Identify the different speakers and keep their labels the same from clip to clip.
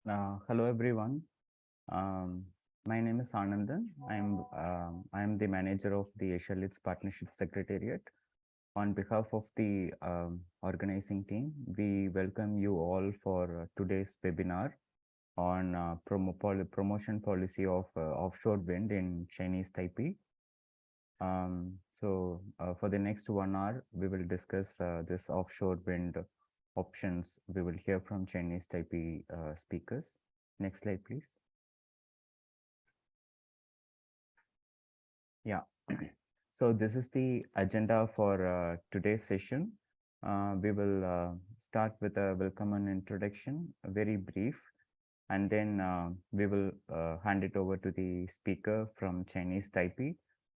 Speaker 1: Hello everyone. Um, my name is Anandan. I'm the manager of the Asia Leads Partnership Secretariat. On behalf of the organizing team, we welcome you all for today's webinar on promotion policy of offshore wind in Chinese Taipei. For the next 1 hour, we will discuss this offshore wind options. We will hear from Chinese Taipei speakers. Next slide, please. Yeah. So this is the agenda for today's session. We will start with a welcome and introduction, very brief, and then we will hand it over to the speaker from Chinese Taipei,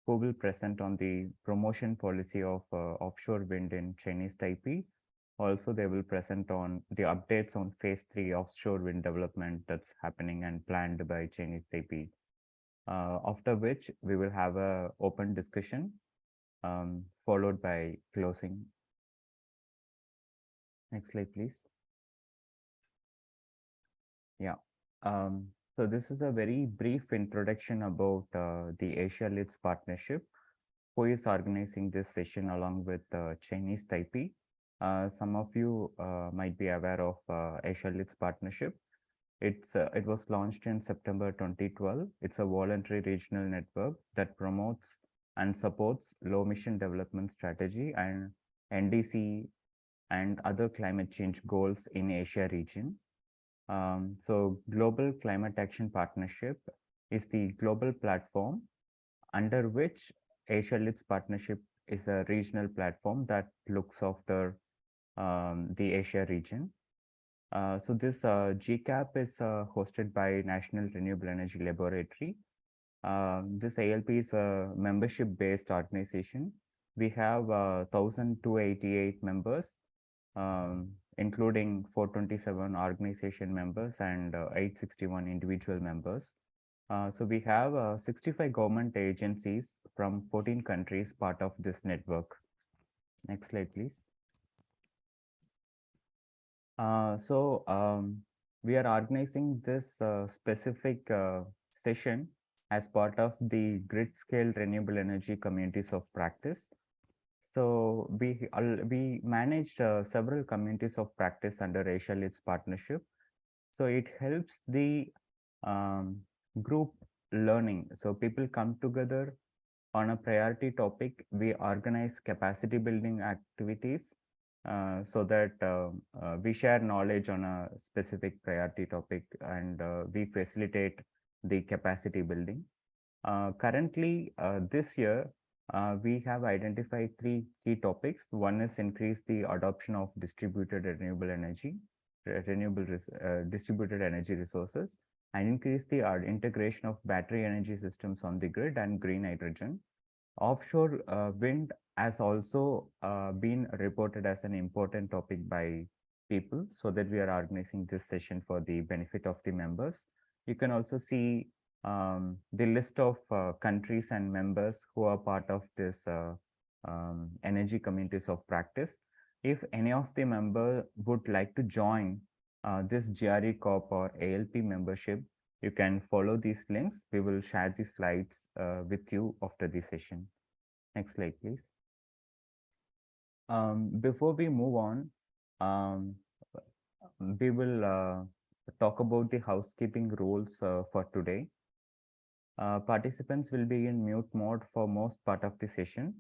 Speaker 1: who will present on the promotion policy of offshore wind in Chinese Taipei. Also, they will present on the updates on phase 3 offshore wind development that's happening and planned by Chinese Taipei. After which we will have a open discussion followed by closing. Next slide, please. Yeah. So this is a very brief introduction about the Asia Leads Partnership, who is organizing this session along with Chinese Taipei. Some of you might be aware of Asia Leads Partnership. It was launched in September 2012. It's a voluntary regional network that promotes and supports low emission development strategy and NDC and other climate change goals in Asia region. So Global Climate Action Partnership is the global platform under which Asia Leads Partnership is a regional platform that looks after the Asia region. So this GCAP is hosted by National Renewable Energy Laboratory. This ALP is a membership-based organization. We have 1,288 members, including 427 organization members and 861 individual members. So we have 65 government agencies from 14 countries part of this network. Next slide, please. We are organizing this specific session as part of the grid scale renewable energy communities of practice. So we manage several communities of practice under Asia Leads Partnership. So it helps the group learning. So people come together on a priority topic. We organize capacity building activities so that we share knowledge on a specific priority topic, and we facilitate the capacity building. Currently, this year, we have identified 3 key topics. One is increase the adoption of distributed renewable energy, distributed energy resources, and increase the integration of battery energy systems on the grid and green hydrogen. Offshore wind has also been reported as an important topic by people, so that we are organizing this session for the benefit of the members. You can also see the list of countries and members who are part of this energy communities of practice. If any of the member would like to join this GRE Corp or ALP membership, you can follow these links. We will share the slides with you after the session. Next slide, please. Before we move on, we will talk about the housekeeping rules for today. Participants will be in mute mode for most part of the session.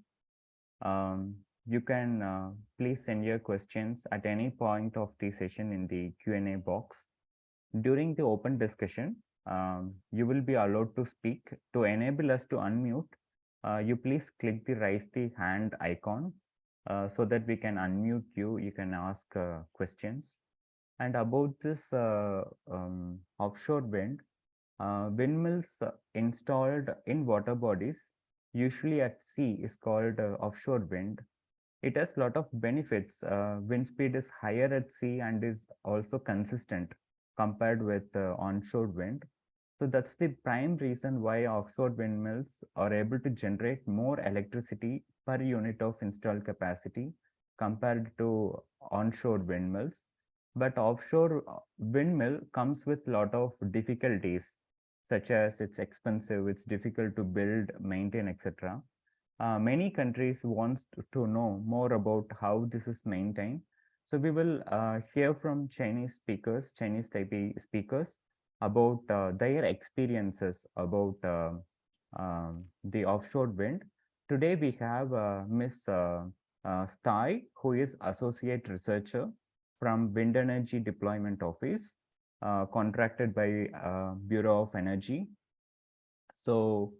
Speaker 1: You can please send your questions at any point of the session in the Q&A box. During the open discussion, you will be allowed to speak. To enable us to unmute, you please click the raise the hand icon so that we can unmute you. You can ask questions. And about this offshore wind, windmills installed in water bodies, usually at sea, is called offshore wind. It has a lot of benefits. Wind speed is higher at sea and is also consistent compared with onshore wind. So that's the prime reason why offshore windmills are able to generate more electricity per unit of installed capacity compared to onshore windmills. but offshore windmill comes with a lot of difficulties, such as it's expensive, it's difficult to build, maintain, etc. Many countries wants to know more about how this is maintained. So we will hear from Chinese speakers, Chinese Taipei speakers, about their experiences about the offshore wind. Today we have Miss Stai, who is associate researcher from Wind Energy Deployment Office, contracted by Bureau of Energy. So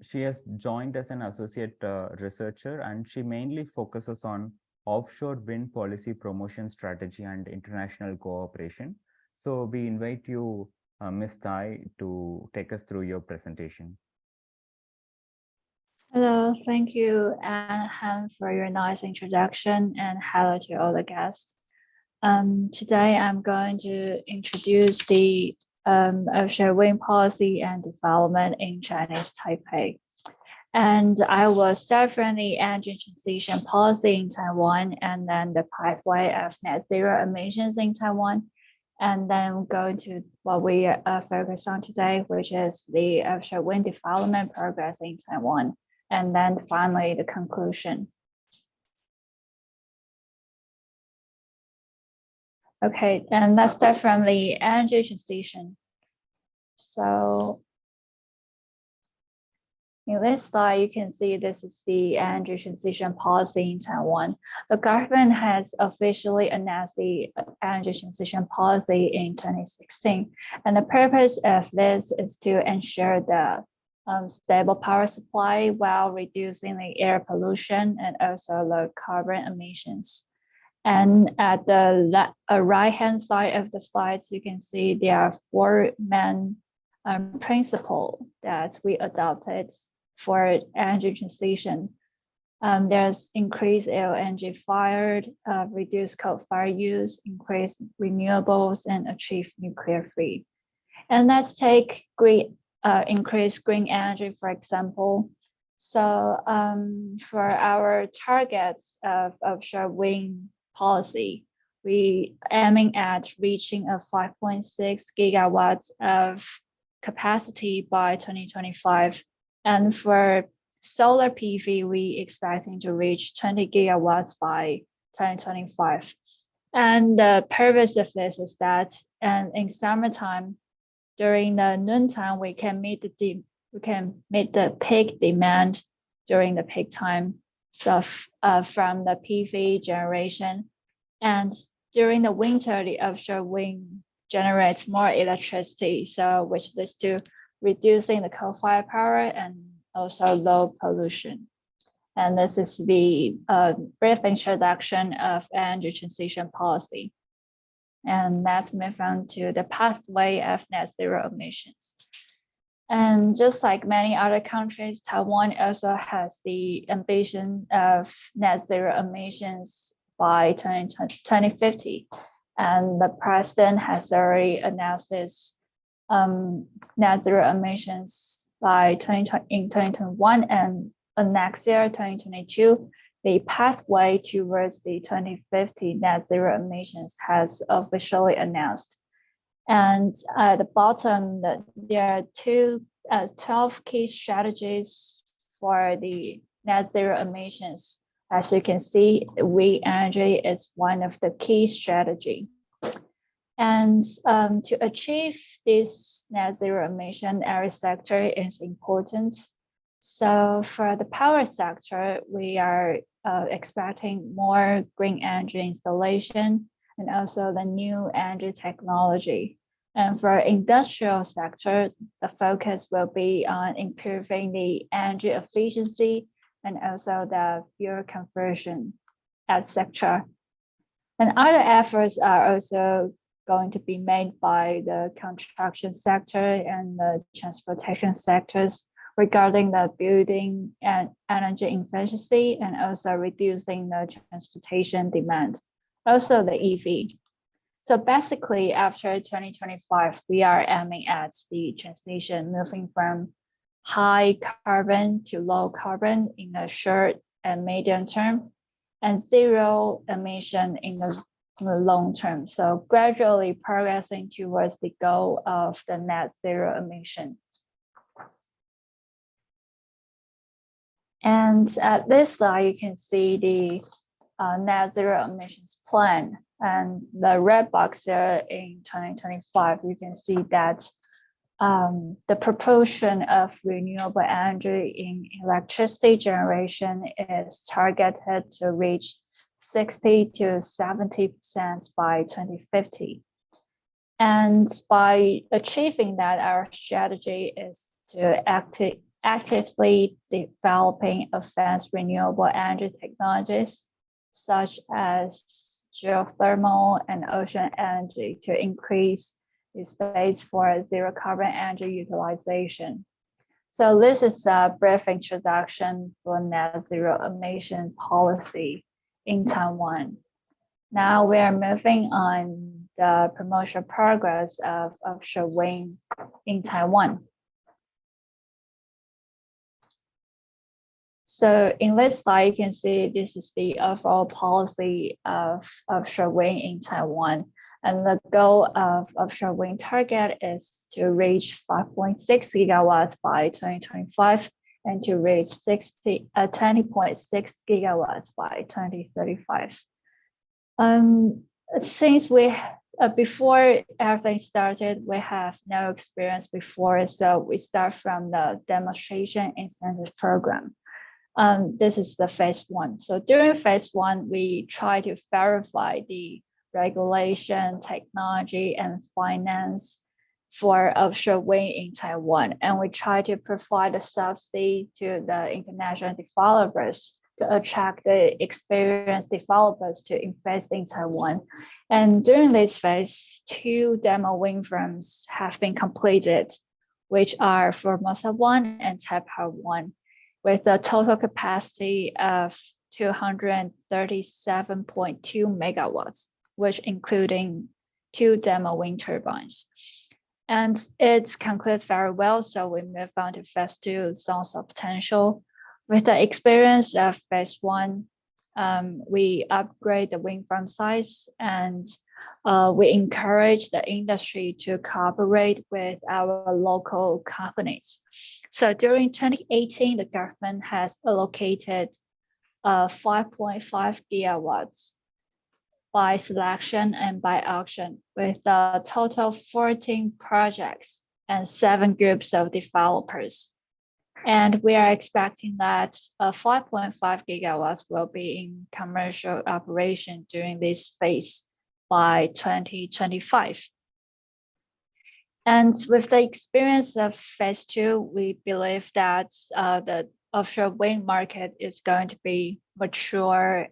Speaker 1: she has joined as an associate researcher, and she mainly focuses on offshore wind policy promotion strategy and international cooperation. So we invite you, Ms. Tai, to take us through your presentation.
Speaker 2: Hello, thank you, Anne, for your nice introduction, and hello to all the guests. Today I'm going to introduce the offshore wind policy and development in Chinese Taipei. And I will start from the energy transition policy in Taiwan, and then the pathway of net zero emissions in Taiwan, and then go into what we focus on today, which is the offshore wind development progress in Taiwan, and then finally the conclusion. Okay, and let's start from the energy transition. So in this slide, you can see this is the energy transition policy in Taiwan. The government has officially announced the energy transition policy in 2016. And the purpose of this is to ensure the stable power supply while reducing the air pollution and also the carbon emissions. And at the right-hand side of the slides, you can see there are four main principles that we adopted for energy transition. There's increased LNG fired, reduce coal fire use, increase renewables, and achieve nuclear free. And let's take increase green energy, for example. So for our targets of offshore wind policy, we aiming at reaching a 5.6 gigawatts of capacity by 2025. And for solar PV, we expecting to reach 20 gigawatts by 2025. And the purpose of this is that, and in summertime, during the noontime, we can meet the peak demand during the peak time. So from the PV generation, and during the winter, the offshore wind generates more electricity, so which leads to reducing the coal-fired power and also low pollution. And this is the brief introduction of energy transition policy. And let's move on to the pathway of net zero emissions. And just like many other countries, Taiwan also has the ambition of net zero emissions by 2050. And the president has already announced this net zero emissions by 2021, and next year, 2022, the pathway towards the 2050 net zero emissions has officially announced. And at the bottom, there are 12 key strategies for the net zero emissions. As you can see, wind energy is one of the key strategy. And to achieve this net zero emission, every sector is important. So for the power sector, we are expecting more green energy installation and also the new energy technology. And for industrial sector, the focus will be on improving the energy efficiency and also the fuel conversion, etc. And other efforts are also going to be made by the construction sector and the transportation sectors regarding the building and energy efficiency and also reducing the transportation demand, also the EV. So basically, after 2025, we are aiming at the transition moving from high carbon to low carbon in the short and medium term, and zero emission in the in the long term. So gradually progressing towards the goal of the net zero emissions. And at this slide, you can see the net zero emissions plan. And the red box there in 2025, you can see that the proportion of renewable energy in electricity generation is targeted to reach 60 to 70% by 2050. And by achieving that, our strategy is to actively developing advanced renewable energy technologies, such as geothermal and ocean energy, to increase the space for zero carbon energy utilization. So this is a brief introduction for net zero emission policy in Taiwan. Now we are moving on the promotional progress of offshore wind in Taiwan. So in this slide, you can see this is the overall policy of offshore wind in Taiwan. And the goal of offshore wind target is to reach 5.6 gigawatts by 2025 and to reach 20.6 gigawatts by 2035. Since before everything started, we have no experience before, so we start from the demonstration incentive program. This is the phase one. So during phase one, we try to verify the regulation, technology, and finance for offshore wind in Taiwan. And we try to provide a subsidy to the international developers to attract the experienced developers to invest in Taiwan. And during this phase, 2 demo wind farms have been completed, which are Formosa 1 and Taipei 1, with a total capacity of 237.2 megawatts, which including 2 demo wind turbines. And it's concluded very well, so we move on to phase 2, zones of potential. With the experience of phase 1, we upgrade the wind farm size, and we encourage the industry to cooperate with our local companies. So during 2018, the government has allocated 5.5 gigawatts by selection and by auction, with a total of 14 projects and 7 groups of developers. And we are expecting that 5.5 gigawatts will be in commercial operation during this phase by 2025. And with the experience of phase 2, we believe that the offshore wind market is going to be mature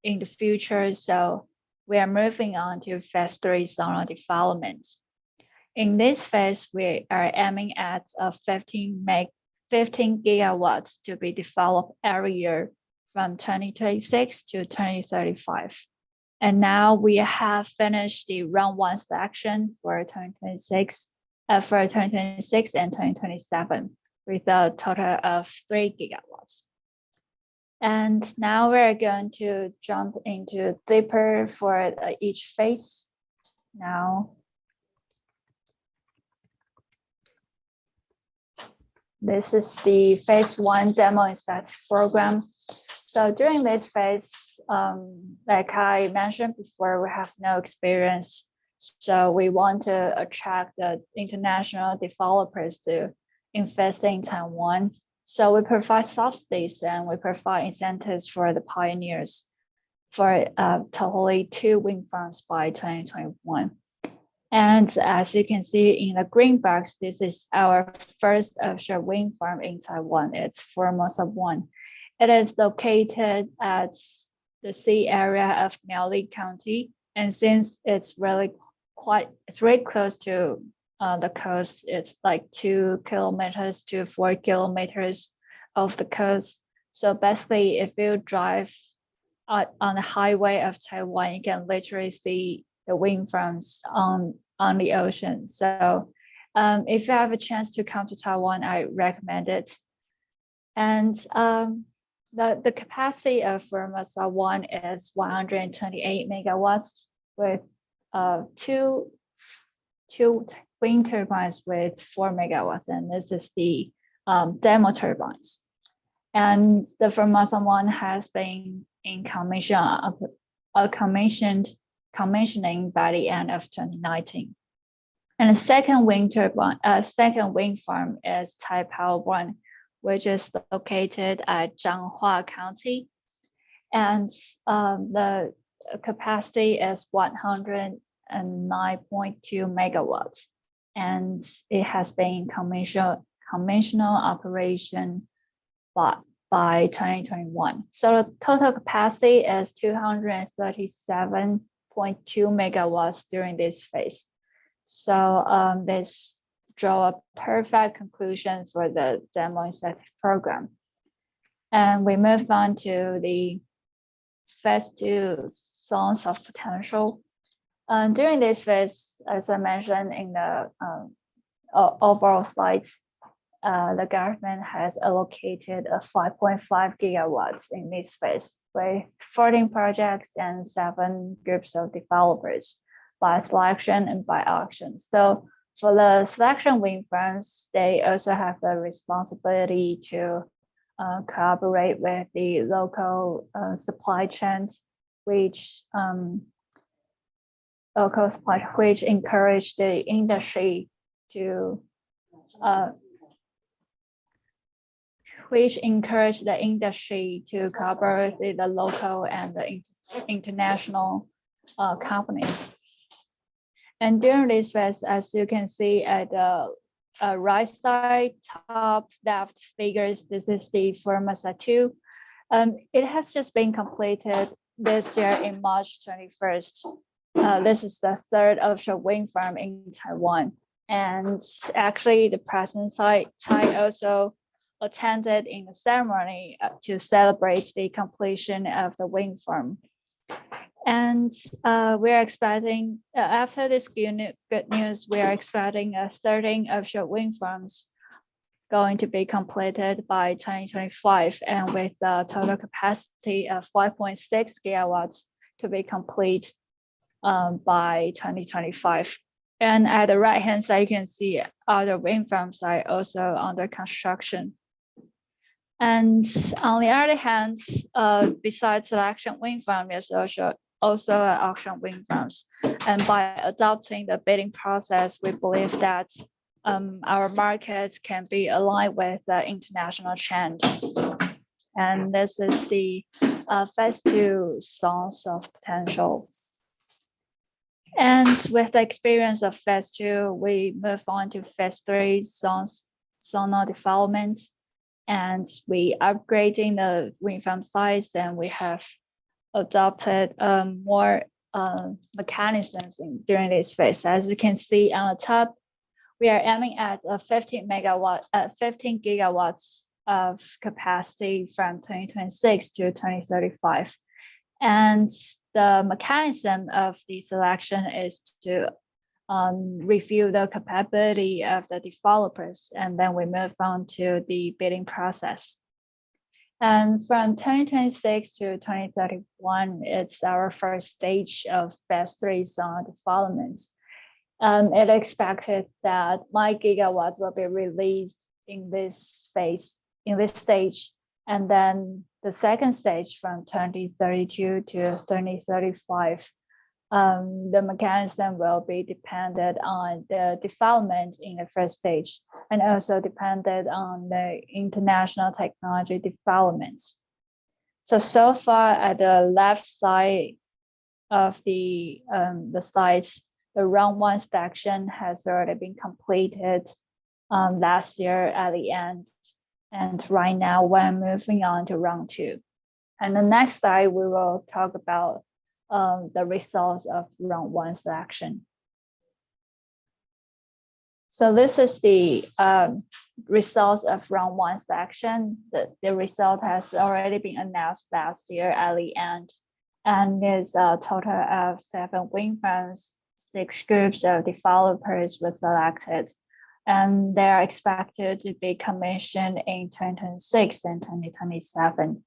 Speaker 2: in the future. So we are moving on to phase 3 zonal development. In this phase, we are aiming at 15 gigawatts to be developed every year from 2026 to 2035. And now we have finished the round 1 selection for 2026 and 2027 with a total of 3 gigawatts. And now we're going to jump into deeper for each phase. Now, this is the phase 1 demo incentive program. So during this phase, like I mentioned before, we have no experience. So we want to attract the international developers to invest in Taiwan. So we provide subsidies and we provide incentives for the pioneers for totally 2 wind farms by 2021. And as you can see in the green box, this is our first offshore wind farm in Taiwan. It's Formosa 1. It is located at the sea area of Miaoli County. And since it's really close to the coast, it's like 2 kilometers to 4 kilometers of the coast. So basically, if you drive on the highway of Taiwan, you can literally see the wind farms on the ocean. So if you have a chance to come to Taiwan, I recommend it. And the capacity of Formosa 1 is 128 megawatts, with two wind turbines with 4 megawatts, and this is the demo turbines. And the Formosa 1 has been in commissioning by the end of 2019. And the second wind farm is Taipei 1, which is located at Zhanghua County. And the capacity is 109.2 megawatts. And it has been conventional operation by 2021. So the total capacity is 237.2 megawatts during this phase. So this draw a perfect conclusion for the demo incentive program. And we move on to the phase 2 zones of potential. During this phase, as I mentioned in the overall slides, the government has allocated a 5.5 gigawatts in this phase with 14 projects and 7 groups of developers by selection and by auction. So for the selection wind farms, they also have the responsibility to cooperate with the local supply chains, which encourage the industry to cooperate with the local and the international companies. And during this phase, as you can see at the right side top left figures, this is the Formosa 2. It has just been completed this year in March 21st. This is the third offshore wind farm in Taiwan. And actually the president Tsai also attended in the ceremony to celebrate the completion of the wind farm. And we're expecting, after this good news, we are expecting 13 offshore wind farms going to be completed by 2025, and with a total capacity of 5.6 gigawatts to be complete by 2025. And at the right-hand side, you can see other wind farms are also under construction. And on the other hand, besides selection wind farm, there's also auction wind farms. And by adopting the bidding process, we believe that our markets can be aligned with the international trend. And this is the phase 2 zones of potential. And with the experience of phase 2, we move on to phase 3 zonal development. And we upgrading the wind farm size, and we have adopted more mechanisms during this phase. As you can see on the top, we are aiming at a 15 gigawatts of capacity from 2026 to 2035. And the mechanism of the selection is to review the capability of the developers, and then we move on to the bidding process. And from 2026 to 2031, it's our first stage of phase 3 zone development. It expected that 9 gigawatts will be released in this phase, in this stage. And then the second stage from 2032 to 2035, the mechanism will be dependent on the development in the first stage, and also dependent on the international technology developments. So far at the left side of the slides, the round 1 section has already been completed last year at the end. And right now we're moving on to round 2. And the next slide, we will talk about the results of round 1 selection. So this is the results of round 1 selection. The result has already been announced last year at the end. And there's a total of 7 wind farms, 6 groups of developers were selected. And they are expected to be commissioned in 2026 and 2027.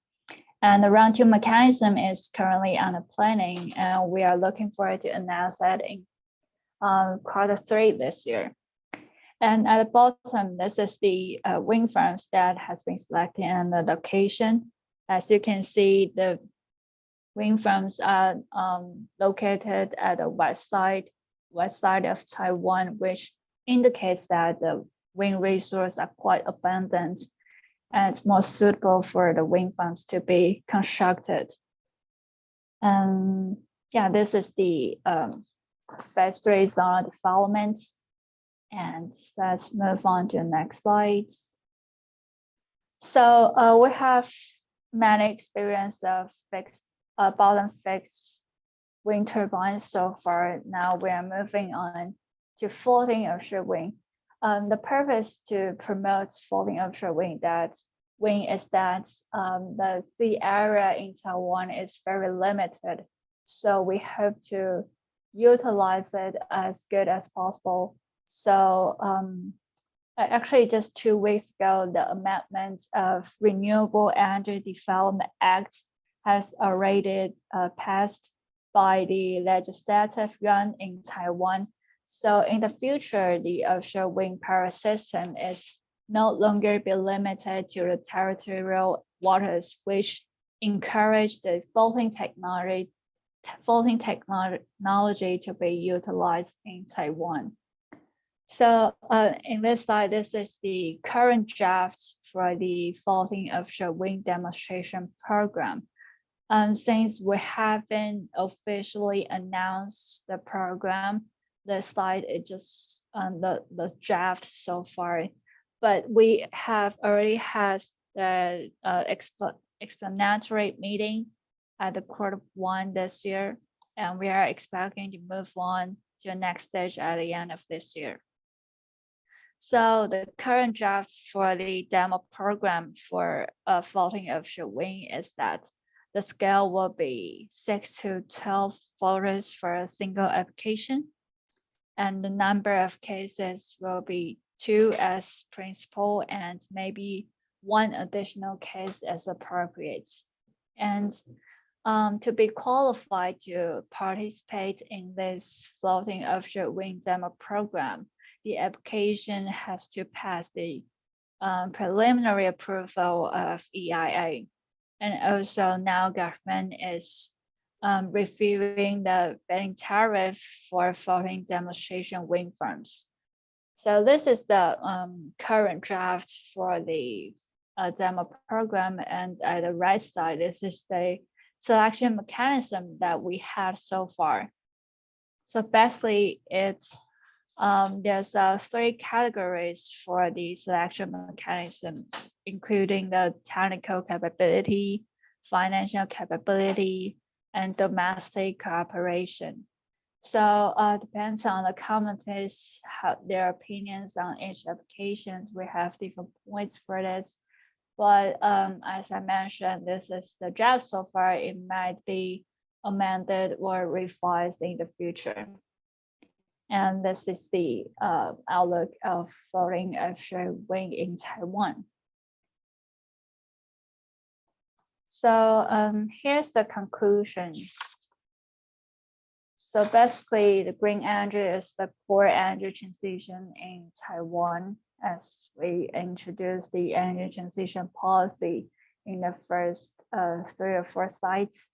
Speaker 2: And the round two mechanism is currently under planning, and we are looking forward to announce that in Q3 this year. And at the bottom, this is the wind farms that has been selected and the location. As you can see, the wind farms are located at the west side of Taiwan, which indicates that the wind resources are quite abundant and it's more suitable for the wind farms to be constructed. And yeah, this is the phase 3 zone development. And let's move on to the next slide. So we have many experience of bottom fixed wind turbines so far. Now we are moving on to floating offshore wind. The purpose to promote floating offshore wind is that the sea area in Taiwan is very limited. So we hope to utilize it as good as possible. So actually just 2 weeks ago, the amendments of Renewable Energy Development Act has already passed by the legislative yuan in Taiwan. So in the future, the offshore wind power system is no longer be limited to the territorial waters, which encourage the floating technology to be utilized in Taiwan. So in this slide, this is the current draft for the floating offshore wind demonstration program. Since we haven't officially announced the program, the slide is just the draft so far, but we have already had the explanatory meeting at the Q1 this year, and we are expecting to move on to the next stage at the end of this year. So the current draft for the demo program for floating offshore wind is that the scale will be 6 to 12 floaters for a single application. And the number of cases will be 2 as principal and maybe 1 additional case as appropriate. And to be qualified to participate in this floating offshore wind demo program, the application has to pass the preliminary approval of EIA. And also now government is reviewing the bidding tariff for floating demonstration wind farms. So this is the current draft for the demo program, and at the right side, this is the selection mechanism that we had so far. So basically, it's there's 3 categories for the selection mechanism, including the technical capability, financial capability, and domestic cooperation. So depends on the communities, their opinions on each applications. We have different points for this. But as I mentioned, this is the draft so far. It might be amended or revised in the future. And this is the outlook of floating offshore wind in Taiwan. So here's the conclusion. So basically, the green energy is the core energy transition in Taiwan, as we introduced the energy transition policy in the first 3 or 4 slides.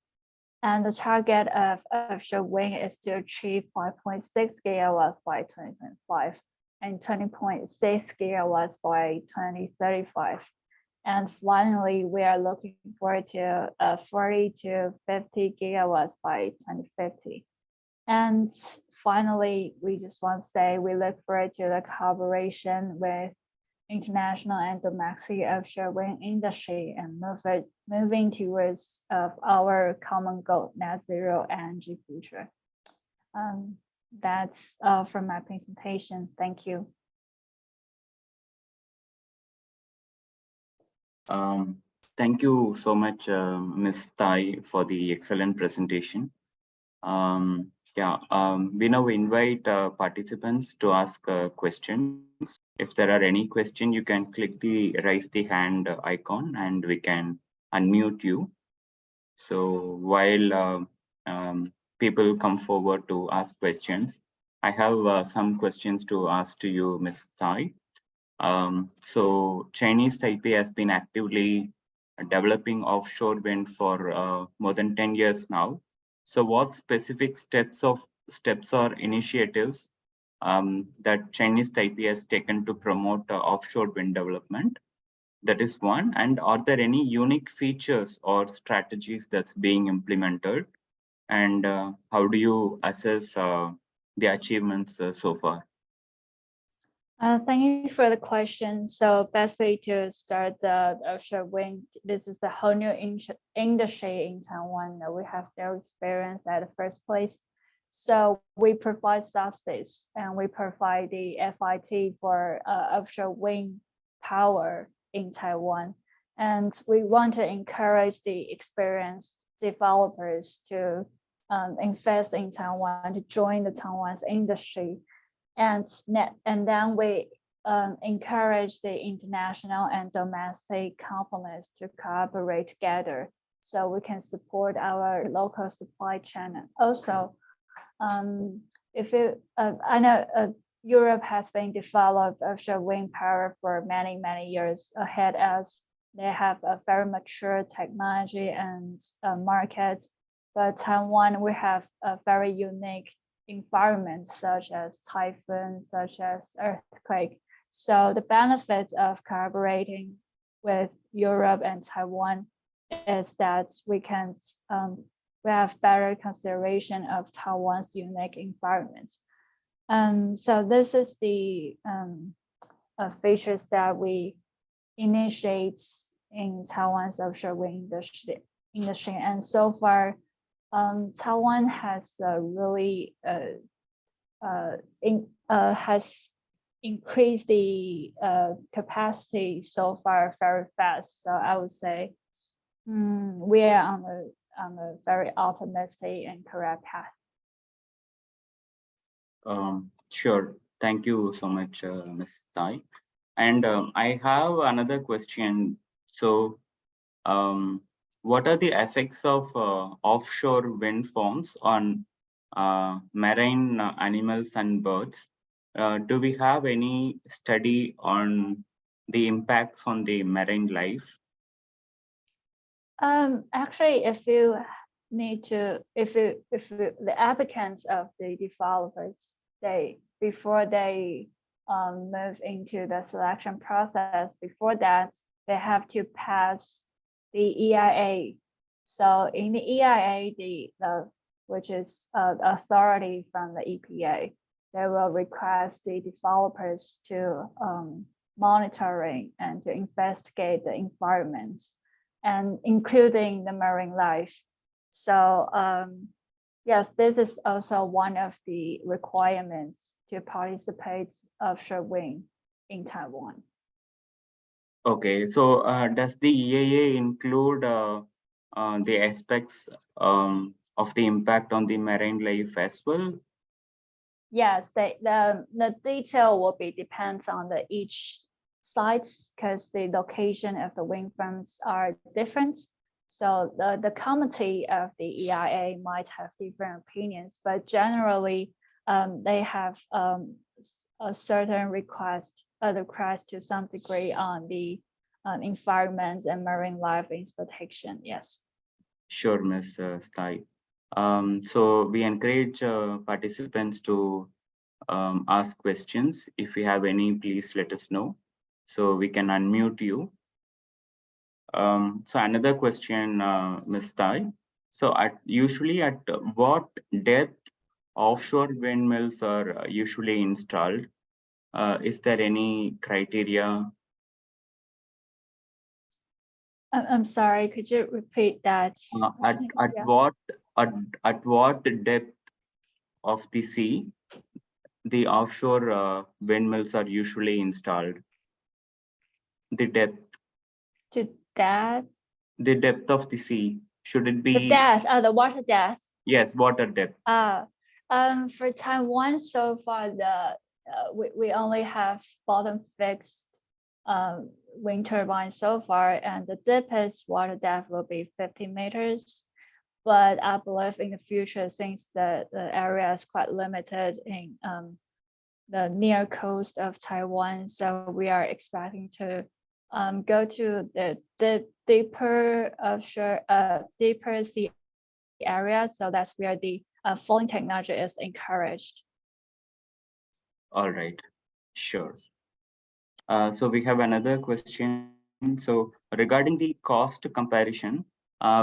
Speaker 2: And the target of offshore wind is to achieve 5.6 gigawatts by 2025 and 20.6 gigawatts by 2035. And finally, we are looking forward to 40 to 50 gigawatts by 2050. And finally, we just want to say we look forward to the collaboration with international and domestic offshore wind industry and moving towards our common goal, net zero energy future. That's from my presentation. Thank you.
Speaker 1: Thank you so much, Ms. Tai, for the excellent presentation. We now invite participants to ask questions. If there are any questions, you can click the raise the hand icon and we can unmute you.
Speaker 3: So while people come forward to ask questions, I have some questions to ask to you, Ms. Tsai. So Chinese Taipei has been actively developing offshore wind for more than 10 years now. So what specific steps or initiatives that Chinese Taipei has taken to promote offshore wind development? That is one. And are there any unique features or strategies that's being implemented? And how do you assess the achievements so far?
Speaker 2: Thank you for the question. So basically to start the offshore wind, this is the whole new industry in Taiwan. We have no experience at the first place. So we provide subsidies and we provide the FIT for offshore wind power in Taiwan. And we want to encourage the experienced developers to invest in Taiwan, to join the Taiwan's industry and then we encourage the international and domestic companies to collaborate together so we can support our local supply chain. Also, I know Europe has been developed offshore wind power for many years ahead as they have a very mature technology and markets. But Taiwan, we have a very unique environments such as typhoon, such as earthquake. So the benefits of collaborating with Europe and Taiwan is that we have better consideration of Taiwan's unique environments. So this is the features that we initiate in Taiwan's offshore wind industry. And so far, Taiwan has really has increased the capacity so far very fast. So I would say we are on a very optimistic and correct path.
Speaker 3: Sure. Thank you so much, Ms. Tai. And I have another question. So, what are the effects of offshore wind farms on marine animals and birds? Do we have any study on the impacts on the marine life?
Speaker 2: Actually, if you need to, if the applicants of the developers, before they move into the selection process, before that, they have to pass the EIA. So in the EIA, which is authority from the EPA, they will request the developers to monitoring and to investigate the environments and including the marine life. So yes, this is also one of the requirements to participate offshore wind in Taiwan.
Speaker 3: Okay, so does the EIA include the aspects of the impact on the marine life as well?
Speaker 2: Yes, the detail will be depends on the each sites because the location of the wind farms are different. So the committee of the EIA might have different opinions, but generally they have a certain request to some degree on the environment and marine life inspection. Yes.
Speaker 3: Sure, Ms. Stai. So we encourage participants to ask questions. If you have any, please let us know so we can unmute you. So another question, Ms. Tai. So usually at what depth offshore windmills are usually installed? Is there any criteria?
Speaker 2: I'm sorry, could you repeat that?
Speaker 3: At what depth of the sea the offshore windmills are usually installed? The depth.
Speaker 2: To that?
Speaker 3: The depth of the sea. Should it be?
Speaker 2: The depth, the water depth.
Speaker 3: Yes, water depth.
Speaker 2: For Taiwan, so far we only have bottom fixed wind turbines so far, and the deepest water depth will be 50 meters. But I believe in the future, since the area is quite limited in the near coast of Taiwan, so we are expecting to go to the deeper offshore, deeper sea area. So that's where the floating technology is encouraged.
Speaker 3: All right, sure. So we have another question. So regarding the cost comparison,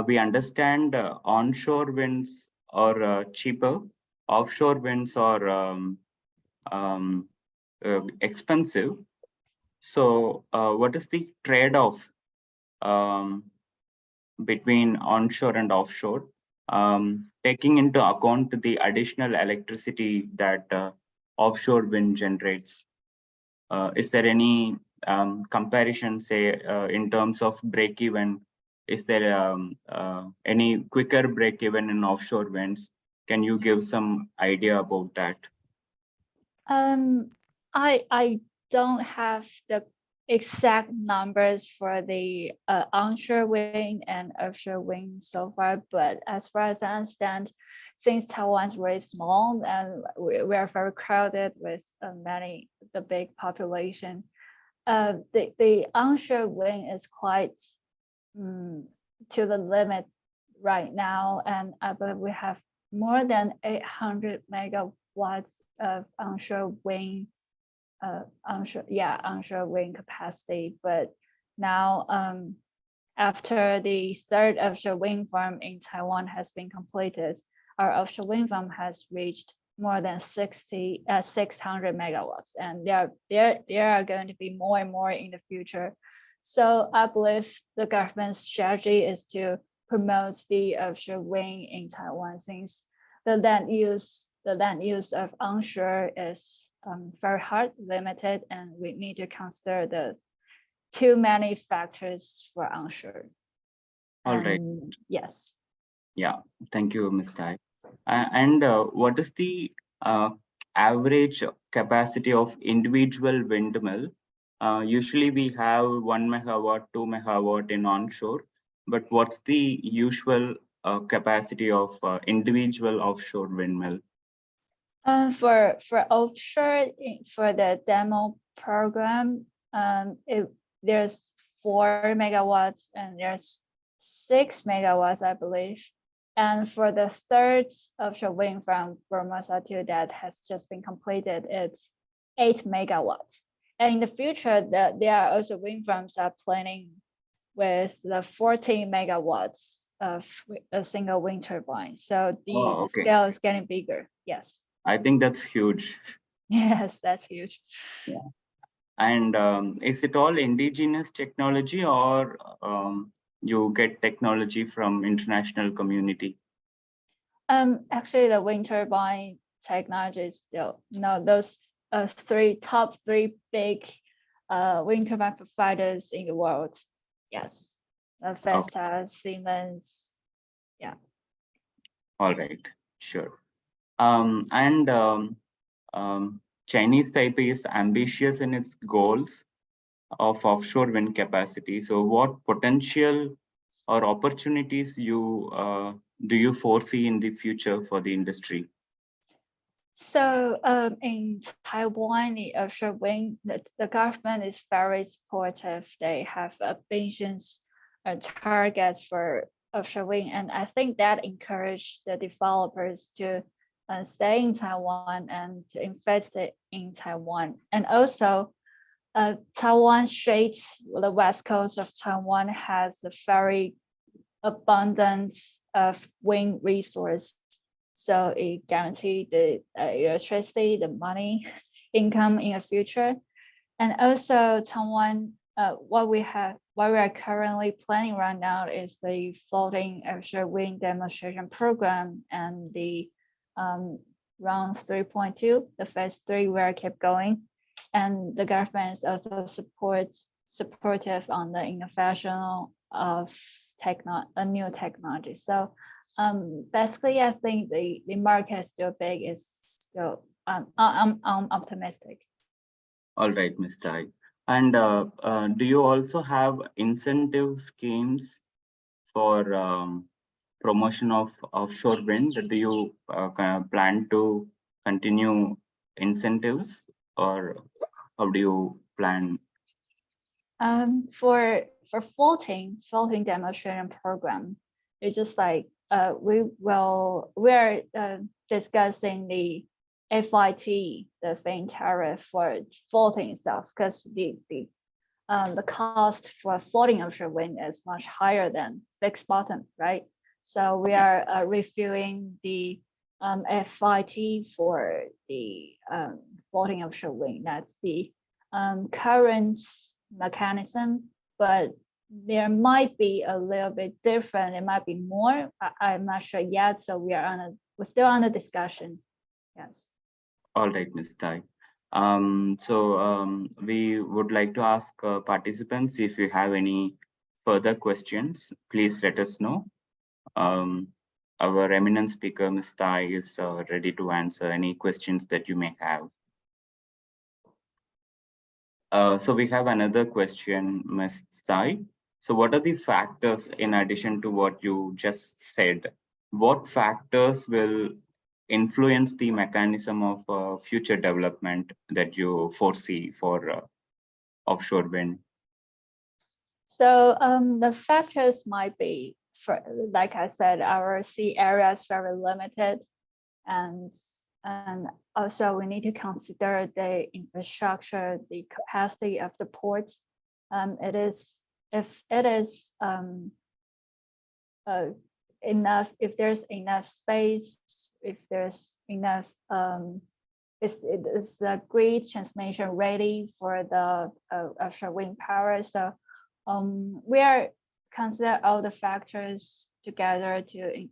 Speaker 3: we understand onshore winds are cheaper, offshore winds are expensive. So what is the trade-off between onshore and offshore, taking into account the additional electricity that offshore wind generates? Is there any comparison, say, in terms of break even? Is there any quicker break even in offshore winds? Can you give some idea about that?
Speaker 2: I don't have the exact numbers for the onshore wind and offshore wind so far, but as far as I understand, since Taiwan's very small and we are very crowded with the big population, the onshore wind is quite to the limit right now, and I believe we have more than 800 megawatts of onshore wind onshore wind capacity. But now after the third offshore wind farm in Taiwan has been completed, our offshore wind farm has reached more than 600 megawatts, and there are going to be more and more in the future. So I believe the government's strategy is to promote the offshore wind in Taiwan, since the land use of onshore is very hard, limited, and we need to consider the too many factors for onshore.
Speaker 3: All right.
Speaker 2: Yes.
Speaker 3: Yeah, thank you, Ms. Tai. And what is the average capacity of individual windmill? Usually we have 1 megawatt, 2 megawatt in onshore, but what's the usual capacity of individual offshore windmill?
Speaker 2: For offshore, for the demo program, there's 4 megawatts and there's 6 megawatts, I believe. And for the third offshore wind farm, Formosa 2, that has just been completed, it's 8 megawatts. And in the future, there are also wind farms are planning with the 14 megawatts of a single wind turbine. So the scale is getting bigger. Yes.
Speaker 3: I think that's huge.
Speaker 2: Yes, that's huge.
Speaker 3: Yeah. And is it all indigenous technology, or you get technology from international community?
Speaker 2: Actually, the wind turbine technology is still, those top three big wind turbine providers in the world. Yes, Vestas, Siemens. Yeah.
Speaker 3: All right, sure. Chinese Taipei is ambitious in its goals of offshore wind capacity. So what potential or opportunities do you foresee in the future for the industry?
Speaker 2: So in Taiwan, the offshore wind, the government is very supportive. They have ambitious targets for offshore wind, and I think that encouraged the developers to stay in Taiwan and to invest in Taiwan. And also, Taiwan Strait, the west coast of Taiwan, has a very abundance of wind resource. So it guarantees the electricity, the money, income in the future. And also Taiwan, what we are currently planning right now is the floating offshore wind demonstration program and the round 3.2, the phase 3, where I kept going. And the government is also supportive on the innovation of new technology. So basically, I think the market is still big. Is still I'm optimistic.
Speaker 3: All right, Ms. Tai. And do you also have incentive schemes for promotion of offshore wind? Do you plan to continue incentives, or how do you plan?
Speaker 2: For floating demonstration program, it's just like we're discussing the FIT, the feed tariff for floating stuff, because the cost for floating offshore wind is much higher than fixed bottom, right? So we are reviewing the FIT for the floating offshore wind. That's the current mechanism, but there might be a little bit different. It might be more. I'm not sure yet. So we're still on the discussion. Yes.
Speaker 3: All right, Ms. Tai. We would like to ask participants, if you have any further questions, please let us know. Our eminent speaker, Ms. Tai, is ready to answer any questions that you may have. So we have another question, Ms. Tai. So what are the factors, in addition to what you just said, what factors will influence the mechanism of future development that you foresee for offshore wind?
Speaker 2: So the factors might be, for, like I said, our sea area is very limited, and also we need to consider the infrastructure, the capacity of the ports. It is if it is enough, if there's enough space, if there's enough it's a great transmission ready for the offshore wind power. So we are consider all the factors together to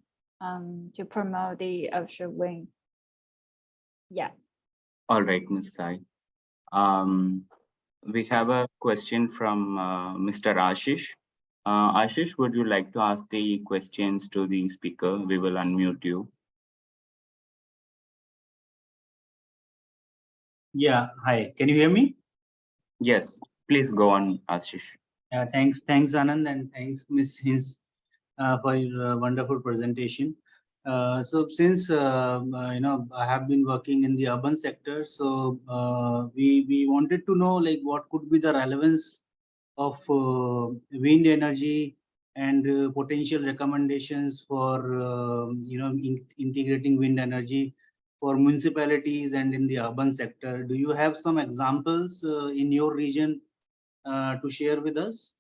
Speaker 2: promote the offshore wind. Yeah.
Speaker 3: All right, Ms. Sai. We have a question from Mr. Ashish. Ashish, would you like to ask the questions to the speaker? We will unmute you.
Speaker 4: Yeah, hi. Can you hear me?
Speaker 3: Yes, please go on, Ashish.
Speaker 4: Thanks, Anand, and thanks, Ms. Hins, for your wonderful presentation. So since I have been working in the urban sector, so we wanted to know like what could be the relevance of wind energy and potential recommendations for integrating wind energy for municipalities and in the urban sector. Do you have some examples in your region to share with us?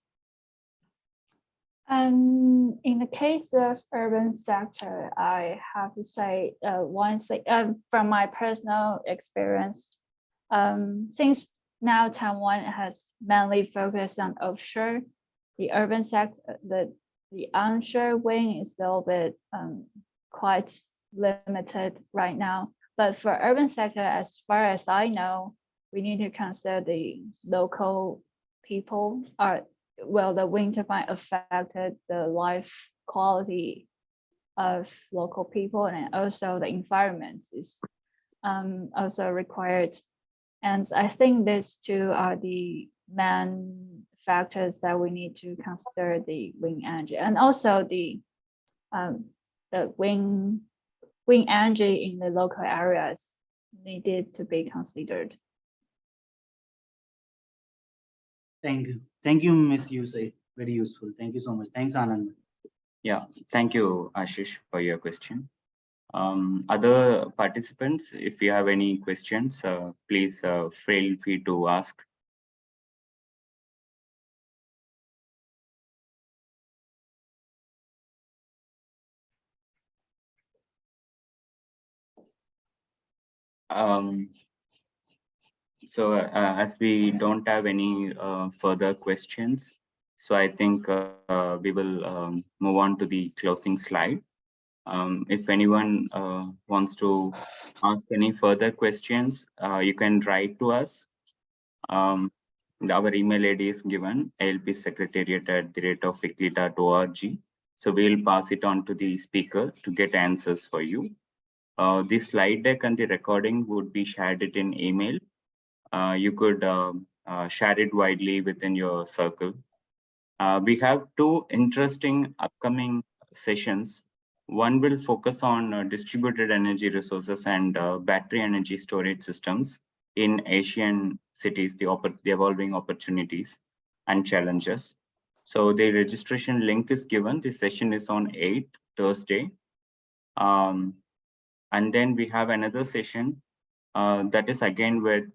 Speaker 2: In the case of urban sector, I have to say one thing from my personal experience. Since now Taiwan has mainly focused on offshore, the urban sector, the onshore wind is a little bit quite limited right now. But for urban sector, as far as I know, we need to consider the local people are the wind turbine affected the life quality of local people, and also the environment is also required. And I think these two are the main factors that we need to consider the wind energy, and also the wind energy in the local areas needed to be considered.
Speaker 4: Thank you, Ms. Yusai. Very useful. Thank you so much. Thanks, Anand.
Speaker 3: Yeah, thank you, Ashish, for your question. Other participants, if you have any questions, please feel free to ask. As we don't have any further questions, so I think we will move on to the closing slide. If anyone wants to ask any further questions, you can write to us. Our email ID is given, alpsecretariat@wickley.org. So we'll pass it on to the speaker to get answers for you. The slide deck and the recording would be shared it in email. You could share it widely within your circle. We have two interesting upcoming sessions. One will focus on distributed energy resources and battery energy storage systems in Asian cities, the evolving opportunities and challenges. So the registration link is given. The session is on 8th, Thursday. And then we have another session that is again with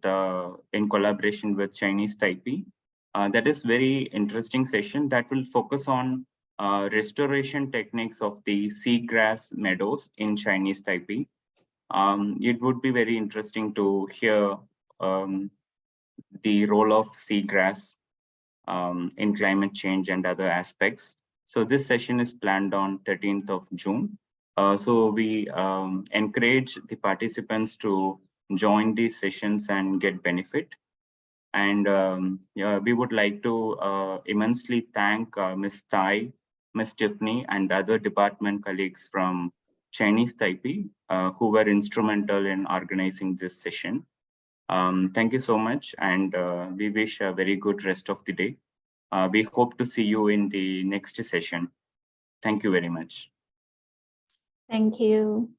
Speaker 3: in collaboration with Chinese Taipei. That is very interesting session that will focus on restoration techniques of the seagrass meadows in Chinese Taipei. It would be very interesting to hear the role of seagrass in climate change and other aspects. So this session is planned on 13th of June. So we encourage the participants to join these sessions and get benefit. And yeah, we would like to immensely thank Ms. Tai, Ms. Tiffany, and other department colleagues from Chinese Taipei who were instrumental in organizing this session. Thank you so much, and we wish a very good rest of the day. We hope to see you in the next session. Thank you very much.
Speaker 2: Thank you.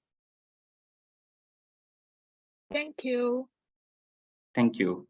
Speaker 5: Thank you.
Speaker 3: Thank you.